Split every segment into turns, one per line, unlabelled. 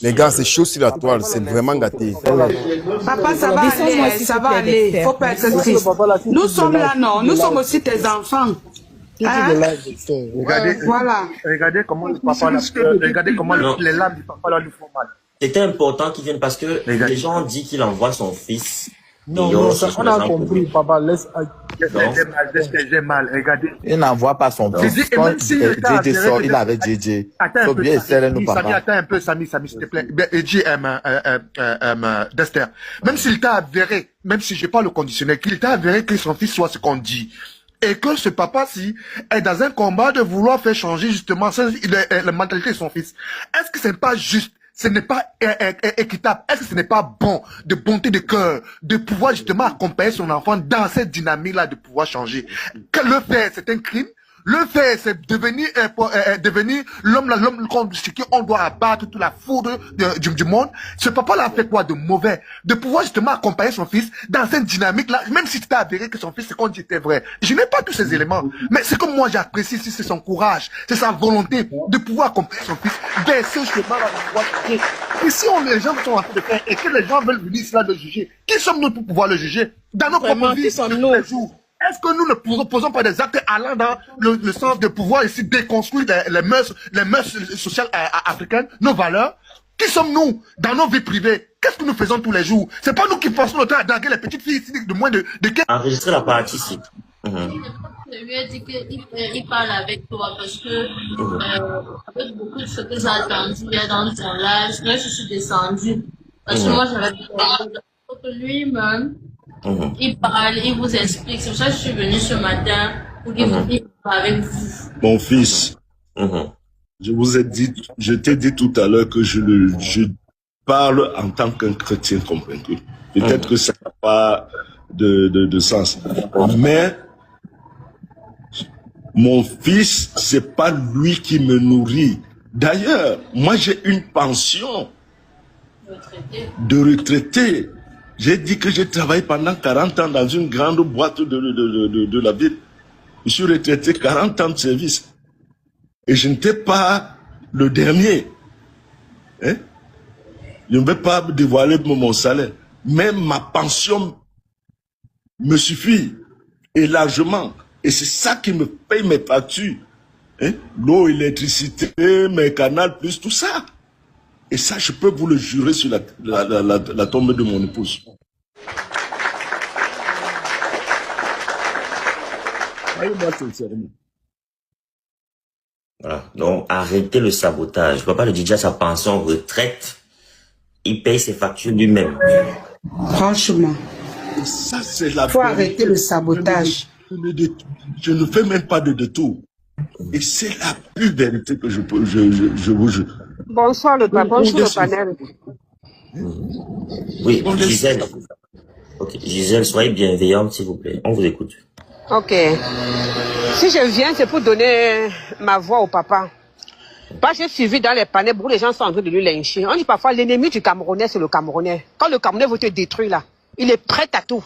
Les gars, c'est chaud sur la toile, c'est vraiment gâté.
Papa, ça va aller, ça va aller. Faut pas être triste. Nous sommes là, non. Nous sommes aussi tes enfants. Hein?
Regardez comment le papa, regardez comment les larmes du papa là lui font mal.
C'était important qu'il vienne parce que les gens ont dit qu'il envoie son fils.
Non, ça, on a compris, papa. J'ai mal, regardez.
Il n'envoie pas son fils. Quand JJ sort, il est avec JJ. Faut bien essayer nous, papa.
Attends un peu, Samy, s'il te plaît. JJ, Dexter. Même s'il t'a avéré, même si je n'ai pas le conditionnel, qu'il t'a avéré que son fils soit ce qu'on dit. Et que ce papa-ci est dans un combat de vouloir faire changer justement la mentalité de son fils. Est-ce que ce n'est pas juste? Ce n'est pas équitable. Est-ce que ce n'est pas bon, de bonté de cœur, de pouvoir justement accompagner son enfant dans cette dynamique-là, de pouvoir changer? Que le faire, c'est un crime. Le faire, c'est devenir l'homme sur qui on doit abattre toute la foudre du monde. Ce papa-là a fait quoi de mauvais? De pouvoir justement accompagner son fils dans cette dynamique-là, même si c'était avéré que son fils, ce qu'on dit était vrai. Je n'ai pas tous ces éléments. Mais ce que moi j'apprécie, c'est son courage, c'est sa volonté de pouvoir accompagner son fils vers ce chemin-là de pouvoir changer. Et si les gens sont en train de faire et que les gens veulent venir ici là le juger, qui sommes-nous pour pouvoir le juger? Dans nos propres vies, tous les jours. Est-ce que nous ne posons pas des actes allant dans le sens de pouvoir ici déconstruire les mœurs sociales africaines, nos valeurs? Qui sommes-nous dans nos vies privées? Qu'est-ce que nous faisons tous les jours? C'est pas nous qui passons le temps à draguer les petites filles ici de moins de 15 ans.
Enregistrer la partie ici.
Je lui ai dit qu'il parle avec toi parce que avec beaucoup de ce que j'ai entendu hier dans ton live, là je suis descendue. Parce que moi j'avais que lui-même, il parle, il vous explique. C'est pour ça que je suis venue ce matin pour qu'il parle avec vous.
Mon fils, je t'ai dit tout à l'heure que je parle en tant qu'un chrétien convaincu. Peut-être que ça n'a pas de sens. Mais mon fils, c'est pas lui qui me nourrit. D'ailleurs, moi j'ai une pension de retraité. J'ai dit que j'ai travaillé pendant 40 ans dans une grande boîte de la ville. Je suis retraité 40 ans de service. Et je n'étais pas le dernier. Hein? Je ne vais pas dévoiler mon salaire. Mais ma pension me suffit. Et largement. Et c'est ça qui me paye mes factures. Hein? L'eau, l'électricité, mes canaux, plus tout ça. Et ça, je peux vous le jurer sur la tombe de mon épouse.
Voilà. Donc, arrêtez le sabotage. Papa le DJ a sa pension retraite. Il paye ses factures lui-même.
Franchement.
Et ça, c'est la
faut arrêter le sabotage.
Je ne fais même pas de détour. Et c'est la plus vérité que je vous jure.
Bonsoir le panel.
Oui, Gisèle. Ok, Gisèle, soyez bienveillante, s'il vous plaît. On vous écoute.
Ok. Si je viens, c'est pour donner ma voix au papa. Parce que j'ai suivi dans les panels, beaucoup de gens sont en train de lui lyncher. On dit parfois, l'ennemi du Camerounais, c'est le Camerounais. Quand le Camerounais veut te détruire, là, il est prêt à tout.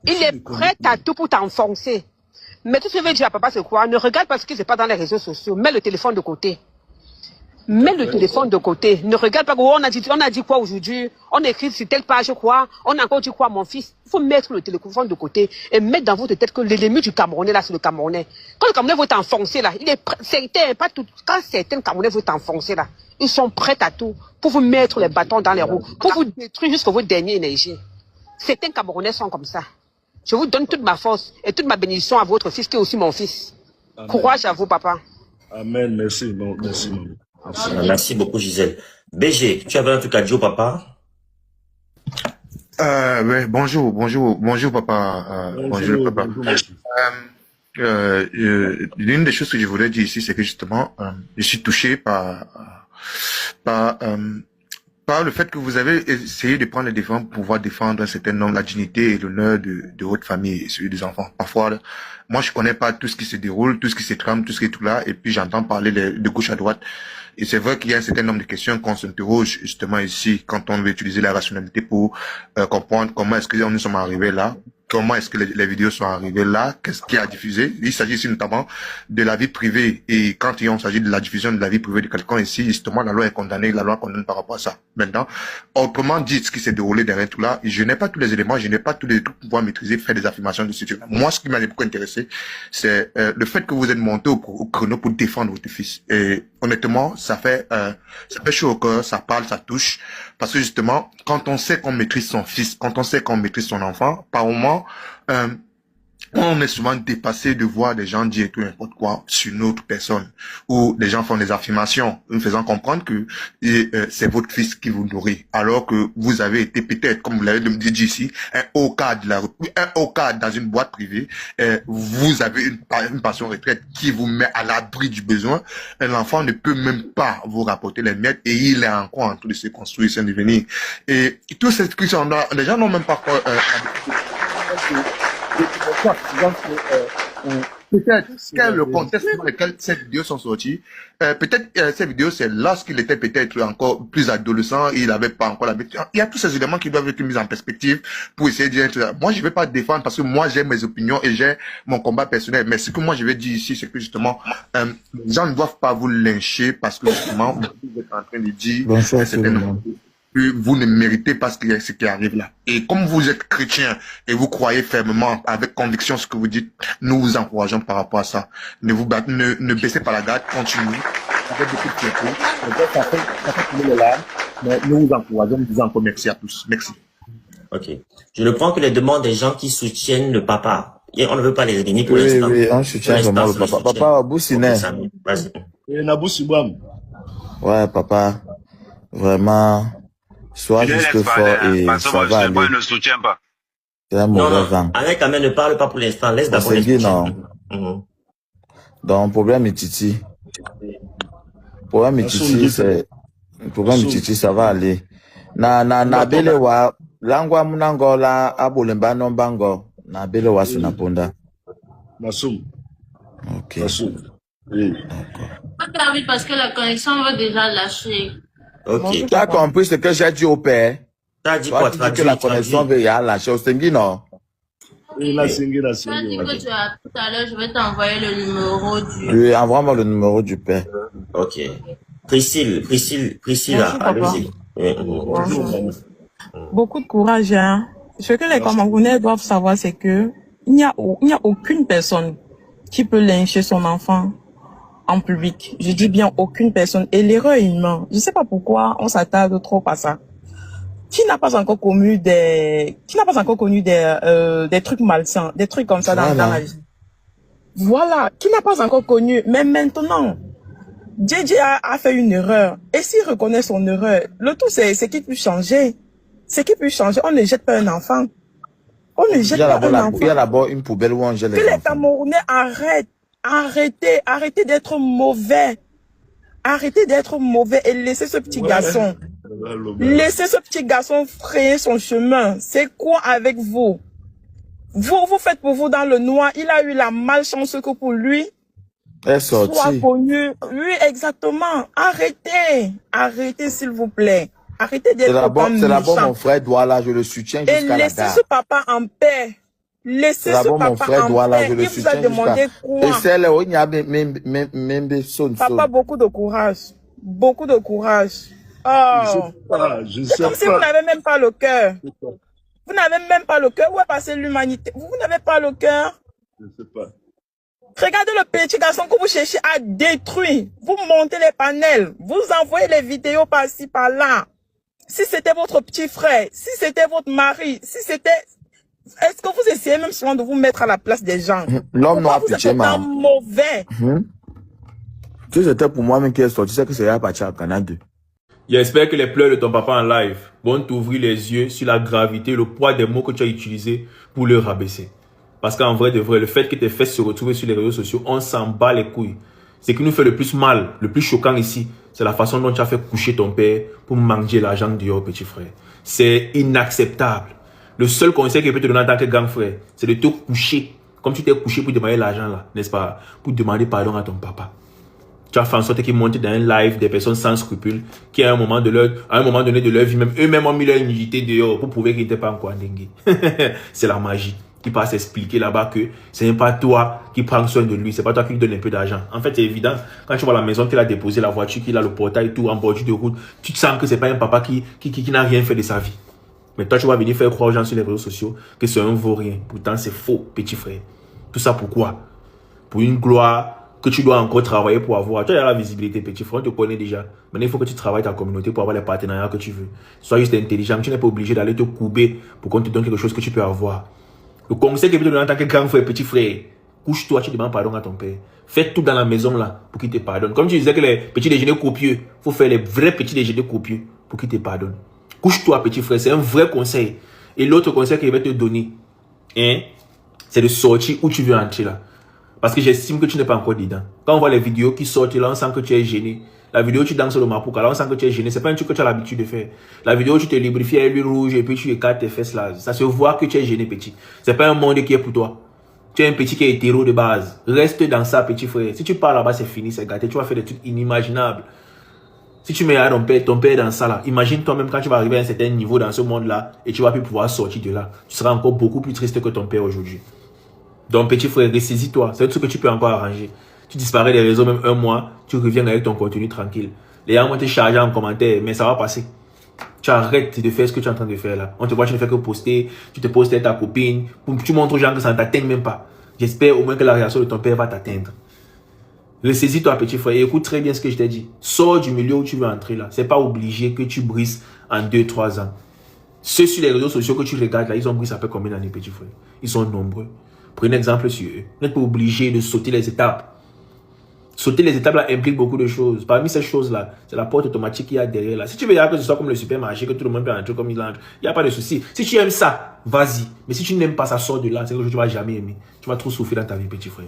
Il est prêt à tout pour t'enfoncer. Mais tout ce que je veux dire à papa, c'est quoi? Ne regarde pas ce qui se passe dans les réseaux sociaux. Mets le téléphone de côté. Mets le téléphone de côté. Ne regarde pas. On a dit quoi aujourd'hui? On écrit sur telle page quoi? On a encore dit quoi, mon fils? Il faut mettre le téléphone de côté et mettre dans votre tête que l'ennemi du Camerounais, là, c'est le Camerounais. Quand le Camerounais veut t'enfoncer, là, il est certain, pas tout. Quand certains Camerounais veulent t'enfoncer, là, ils sont prêts à tout pour vous mettre les bâtons dans les roues, pour vous détruire jusqu'à votre dernière énergie. Certains Camerounais sont comme ça. Je vous donne toute ma force et toute ma bénédiction à votre fils qui est aussi mon fils. Amen. Courage à vous, papa.
Amen. Merci. Merci.
Merci beaucoup, Gisèle. BG, tu avais un truc à dire au papa?
Ouais, bonjour, papa. Bonjour, papa. L'une des choses que je voulais dire ici, c'est que justement, je suis touché par le fait que vous avez essayé de prendre les défenses pour pouvoir défendre un certain nombre, la dignité et l'honneur de votre famille et celui des enfants. Parfois, moi, je connais pas tout ce qui se déroule, tout ce qui se trame, tout ce qui est tout là, et puis j'entends parler de gauche à droite. Et c'est vrai qu'il y a un certain nombre de questions qu'on s'interroge justement ici quand on veut utiliser la rationalité pour comprendre comment est-ce que nous sommes arrivés là. Comment est-ce que les vidéos sont arrivées là? Qu'est-ce qui a diffusé? Il s'agit ici notamment de la vie privée. Et quand il s'agit de la diffusion de la vie privée de quelqu'un ici, justement, la loi est condamnée, la loi condamne par rapport à ça. Maintenant, autrement dit, ce qui s'est déroulé derrière tout là, je n'ai pas tous les éléments, je n'ai pas tous les trucs pour pouvoir maîtriser, faire des affirmations de ce type. Moi, ce qui m'a beaucoup intéressé, c'est le fait que vous êtes monté au chrono pour défendre votre fils. Et honnêtement, ça fait chaud au cœur, ça parle, ça touche. Parce que justement, quand on sait qu'on maîtrise son fils, quand on sait qu'on maîtrise son enfant, par moment, on est souvent dépassé de voir des gens dire tout n'importe quoi sur une autre personne, ou des gens font des affirmations, nous faisant comprendre que c'est votre fils qui vous nourrit, alors que vous avez été peut-être, comme vous l'avez dit ici, un haut cadre dans une boîte privée, vous avez une pension retraite qui vous met à l'abri du besoin. L'enfant ne peut même pas vous rapporter les miettes et il est encore en train de se construire, son devenir. Et tous ces trucs, les gens n'ont même pas peut-être quel le contexte dans lequel ces vidéos sont sorties. Peut-être ces vidéos, c'est lorsqu'il était peut-être encore plus adolescent, il n'avait pas encore l'habitude. Il y a tous ces éléments qui doivent être mis en perspective pour essayer de dire, moi je ne vais pas défendre parce que moi j'ai mes opinions et j'ai mon combat personnel. Mais ce que moi je vais dire ici, c'est que justement, les gens ne doivent pas vous lyncher parce que justement, vous êtes en train de dire que vous ne méritez pas ce qui arrive là. Et comme vous êtes chrétien et vous croyez fermement, avec conviction ce que vous dites, nous vous encourageons par rapport à ça. Ne baissez pas la garde, continuez. Avec beaucoup de fierté. Ça fait couler les larmes, mais nous vous encourageons, nous vous encore merci à tous. Merci.
Ok. Je ne prends que les demandes des gens qui soutiennent le papa. Et on ne veut pas les éliminer pour l'instant.
Oui, on soutient vraiment le papa. Papa, Boussinet. Ouais, papa. Vraiment. Sois juste fort et ça va aller.
Ne soutient pas.
C'est un mauvais vent.
Avec Amel ne parle pas pour l'instant. Laisse d'abord les
non. Donc, problème est Titi. Problème est Titi, ça va aller. Na bele wa langwa munango la abolemba nombango. Na bele wa sunaponda.
Massoum.
Ok.
Massoum. Oui.
D'accord. Oui, parce que la connexion va déjà lâcher.
Ok.
Tu as compris ce que j'ai dit au père?
Tu as dit quoi? Tu as dit
que la connexion veut y aller lâcher au Sengi, non?
Oui, la Sengi.
Tu as dit que tu as tout à l'heure, je vais t'envoyer le numéro du...
Oui, envoie-moi le numéro du père.
Ok. Priscilla, allez-y.
Beaucoup de courage, hein. Ce que les Camerounais doivent savoir, c'est que il n'y a aucune personne qui peut lyncher son enfant en public. Je dis bien aucune personne. Et l'erreur est humaine. Je ne sais pas pourquoi on s'attarde trop à ça. Qui n'a pas encore connu des trucs malsains, des trucs comme ça dans la vie? Voilà. Qui n'a pas encore connu? Mais maintenant, JJ a fait une erreur. Et s'il reconnaît son erreur, le tout c'est qu'il peut changer. C'est qu'il peut changer. On ne jette pas un enfant. On ne jette pas un enfant.
Il y a d'abord une poubelle où on jette les enfants.
Que les Camerounais arrêtent. Arrêtez d'être mauvais. Arrêtez d'être mauvais et laissez ce petit garçon. Laissez ce petit garçon frayer son chemin. C'est quoi avec vous? Vous faites pour vous dans le noir. Il a eu la malchance que pour lui soit connu. Oui, exactement. Arrêtez s'il vous plaît. Arrêtez d'être comme
c'est d'abord mon frère Douala, je le soutiens jusqu'à la gare.
Et laissez ce papa en paix. Laissez ce papa en paix. Il vous a demandé quoi? Papa, beaucoup de courage. Beaucoup de courage. Oh. C'est comme si vous n'avez même pas le cœur. Vous n'avez même pas le cœur. Où est passée l'humanité? Vous n'avez pas le cœur?
Je ne sais pas.
Regardez le petit garçon que vous cherchez à détruire. Vous montez les panels. Vous envoyez les vidéos par-ci, par-là. Si c'était votre petit frère, si c'était votre mari, si c'était... Est-ce que vous essayez même souvent de vous mettre à la place des gens?
L'homme n'a pitié,
maman. Vous êtes mauvais.
Si c'était pour moi-même qui est sorti, c'est que c'est à partir à Canada.
J'espère que les pleurs de ton papa en live vont t'ouvrir les yeux sur la gravité, le poids des mots que tu as utilisés pour le rabaisser. Parce qu'en vrai de vrai, le fait que tes fesses se retrouvent sur les réseaux sociaux, on s'en bat les couilles. Ce qui nous fait le plus mal, le plus choquant ici, c'est la façon dont tu as fait coucher ton père pour manger l'argent du petit frère. C'est inacceptable. Le seul conseil que je peux te donner en tant que grand frère, c'est de te coucher, comme tu t'es couché pour demander l'argent là, n'est-ce pas? Pour demander pardon à ton papa. Tu as fait en sorte qu'ils montent dans un live des personnes sans scrupules qui, à un moment donné de leur vie, même eux-mêmes ont mis leur nudité dehors pour prouver qu'ils n'étaient pas encore dingués. C'est la magie. Qui passe expliquer là-bas que ce n'est pas toi qui prends soin de lui, c'est pas toi qui lui donne un peu d'argent. En fait, c'est évident. Quand tu vois la maison qu'il a déposé, la voiture, qu'il a le portail, tout en bordure de route, tu te sens que c'est pas un papa qui n'a rien fait de sa vie. Mais toi, tu vas venir faire croire aux gens sur les réseaux sociaux que c'est un vaurien. Pourtant, c'est faux, petit frère. Tout ça pourquoi? Pour une gloire que tu dois encore travailler pour avoir. Tu as la visibilité, petit frère, on te connaît déjà. Maintenant, il faut que tu travailles ta communauté pour avoir les partenariats que tu veux. Sois juste intelligent, tu n'es pas obligé d'aller te couper pour qu'on te donne quelque chose que tu peux avoir. Le conseil que je te donne en tant que grand frère, petit frère, couche-toi, tu demandes pardon à ton père. Fais tout dans la maison là pour qu'il te pardonne. Comme tu disais que les petits déjeuners copieux, il faut faire les vrais petits déjeuners copieux pour qu'il te pardonne. Couche-toi, petit frère, c'est un vrai conseil. Et l'autre conseil que je vais te donner, hein, c'est de sortir où tu veux entrer là. Parce que j'estime que tu n'es pas encore dedans. Quand on voit les vidéos qui sortent là, on sent que tu es gêné. La vidéo où tu danses le mapouka, là, on sent que tu es gêné. C'est pas un truc que tu as l'habitude de faire. La vidéo où tu te lubrifies à l'huile rouge et puis tu écartes tes fesses là. Ça se voit que tu es gêné, petit. C'est pas un monde qui est pour toi. Tu es un petit qui est hétéro de base. Reste dans ça, petit frère. Si tu pars là-bas, c'est fini, c'est gâté. Tu vas faire des trucs inimaginables. Si tu mets à ton père dans ça là, imagine toi-même quand tu vas arriver à un certain niveau dans ce monde-là et tu vas plus pouvoir sortir de là. Tu seras encore beaucoup plus triste que ton père aujourd'hui. Donc, petit frère, ressaisis-toi. C'est un truc que tu peux encore arranger. Tu disparais des réseaux même un mois, tu reviens avec ton contenu tranquille. Les gens vont te charger en commentaire, mais ça va passer. Tu arrêtes de faire ce que tu es en train de faire là. On te voit, tu ne fais que poster, tu te postes avec ta copine, tu montres aux gens que ça ne t'atteint même pas. J'espère au moins que la réaction de ton père va t'atteindre. Ressaisis-toi, petit frère, et écoute très bien ce que je t'ai dit. Sors du milieu où tu veux entrer là. C'est pas obligé que tu brises en 2-3 ans. Ceux sur les réseaux sociaux que tu regardes là, ils ont brisé ça fait combien d'années, petit frère? Ils sont nombreux. Prenez exemple sur eux. Vous n'êtes pas obligé de sauter les étapes. Sauter les étapes là implique beaucoup de choses. Parmi ces choses-là, c'est la porte automatique qu'il y a derrière là. Si tu veux que ce soit comme le supermarché, que tout le monde peut entrer comme il entre, il n'y a pas de souci. Si tu aimes ça, vas-y. Mais si tu n'aimes pas ça, sors de là. C'est quelque chose que tu ne vas jamais aimer. Tu vas trop souffrir dans ta vie, petit frère.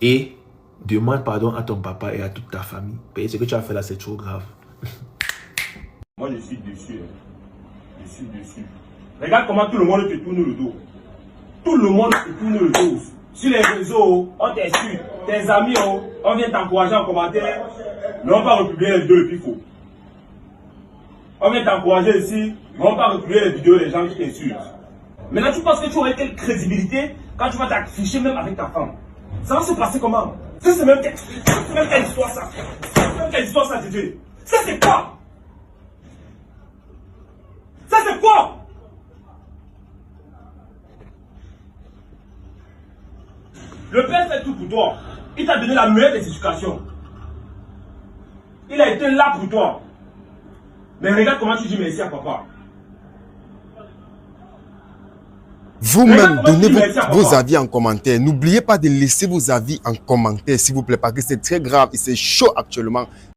Et demande pardon à ton papa et à toute ta famille. Et ce que tu as fait là, c'est trop grave.
Moi, je suis dessus. Je suis dessus. Regarde comment tout le monde te tourne le dos. Tout le monde te tourne le dos. Sur les réseaux, on t'insulte. Tes amis, on vient t'encourager en commentaire. Mais on va pas republier les vidéos le plus faux. On vient t'encourager ici, mais on va pas republier les vidéos des gens qui t'insultent. Maintenant, tu penses que tu aurais quelle crédibilité quand tu vas t'afficher même avec ta femme? Ça va se passer comment? C'est même quelle histoire ça? C'est même quelle histoire ça, Didier? Ça c'est quoi? Ça c'est quoi? Le père fait tout pour toi. Il t'a donné la meilleure des éducations. Il a été là pour toi. Mais regarde comment tu dis merci à papa.
Vous-même, donnez vos avis en commentaire. N'oubliez pas de laisser vos avis en commentaire, s'il vous plaît, parce que c'est très grave et c'est chaud actuellement.